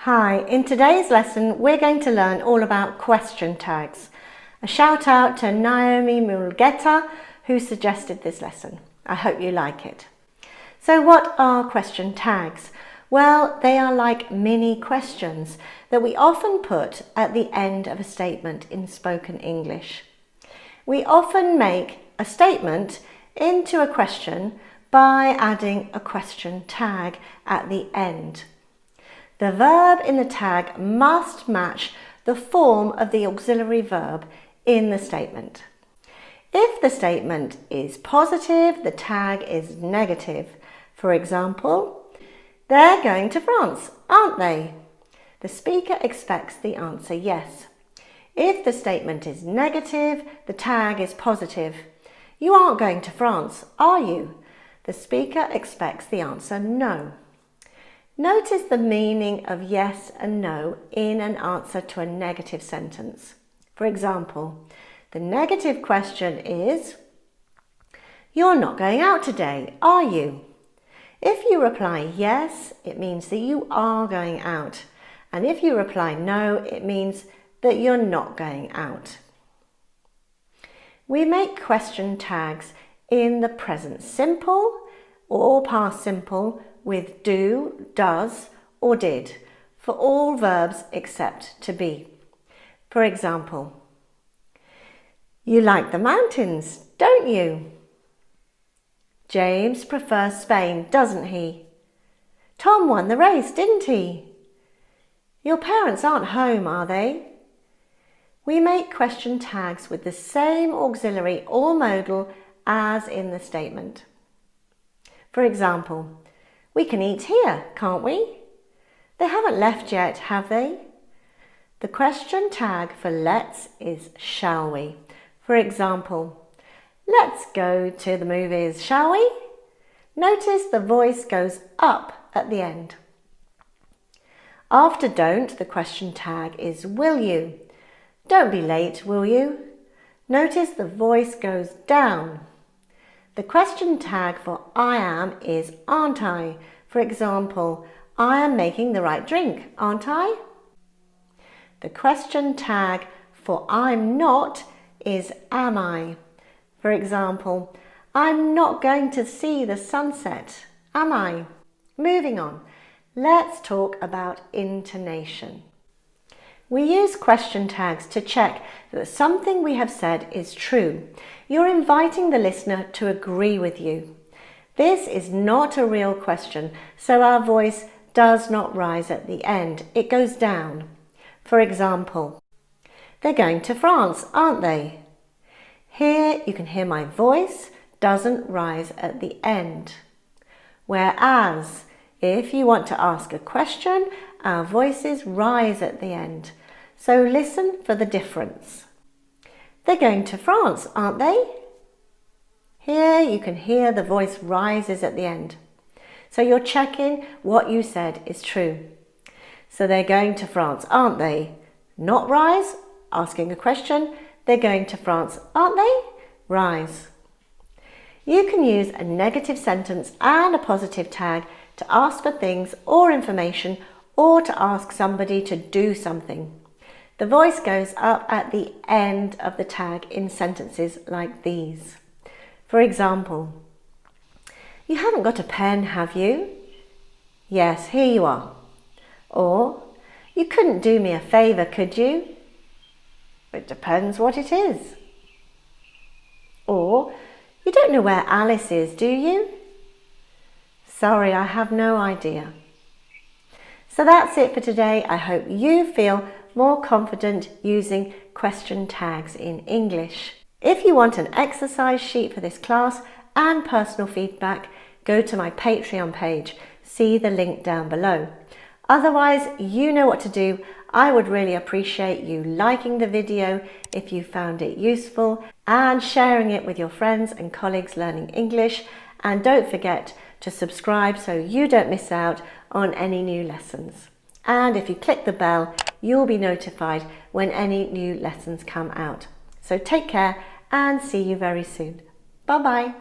Hi, in today's lesson we're going to learn all about question tags. A shout out to Naomi Mulgeta who suggested this lesson. I hope you like it. So what are question tags? Well, they are like mini questions that we often put at the end of a statement in spoken English. We often make a statement into a question by adding a question tag at the end. The verb in the tag must match the form of the auxiliary verb in the statement. If the statement is positive, the tag is negative. For example, they're going to France, aren't they? The speaker expects the answer yes. If the statement is negative, the tag is positive. You aren't going to France, are you? The speaker expects the answer no. Notice the meaning of yes and no in an answer to a negative sentence. For example, the negative question is, "You're not going out today, are you?" If you reply yes, it means that you are going out. And if you reply no, it means that you're not going out. We make question tags in the present simple or past simple with do, does, or did for all verbs except to be. For example, you like the mountains, don't you? James prefers Spain, doesn't he? Tom won the race, didn't he? Your parents aren't home, are they? We make question tags with the same auxiliary or modal as in the statement. For example, we can eat here, can't we? They haven't left yet, have they? The question tag for let's is shall we? For example, let's go to the movies, shall we? Notice the voice goes up at the end. After don't, the question tag is will you? Don't be late, will you? Notice the voice goes down. The question tag for I am is aren't I? For example, I am making the right drink, aren't I? The question tag for I'm not is am I? For example, I'm not going to see the sunset, am I? Moving on, let's talk about intonation. We use question tags to check that something we have said is true. You're inviting the listener to agree with you. This is not a real question, so our voice does not rise at the end. It goes down. For example, they're going to France, aren't they? Here you can hear my voice doesn't rise at the end. Whereas, if you want to ask a question, our voices rise at the end. So listen for the difference. They're going to France, aren't they? Here you can hear the voice rises at the end. So you're checking what you said is true. So they're going to France, aren't they? Not rise, asking a question. They're going to France, aren't they? Rise. You can use a negative sentence and a positive tag to ask for things or information or to ask somebody to do something. The voice goes up at the end of the tag in sentences like these. For example, you haven't got a pen, have you? Yes, here you are. Or, you couldn't do me a favour, could you? It depends what it is. Or, you don't know where Alice is, do you? Sorry, I have no idea. So that's it for today. I hope you feel more confident using question tags in English. If you want an exercise sheet for this class and personal feedback, go to my Patreon page. See the link down below. Otherwise, you know what to do. I would really appreciate you liking the video if you found it useful and sharing it with your friends and colleagues learning English. And don't forget to subscribe so you don't miss out on any new lessons. And if you click the bell, you'll be notified when any new lessons come out. So take care and see you very soon. Bye-bye.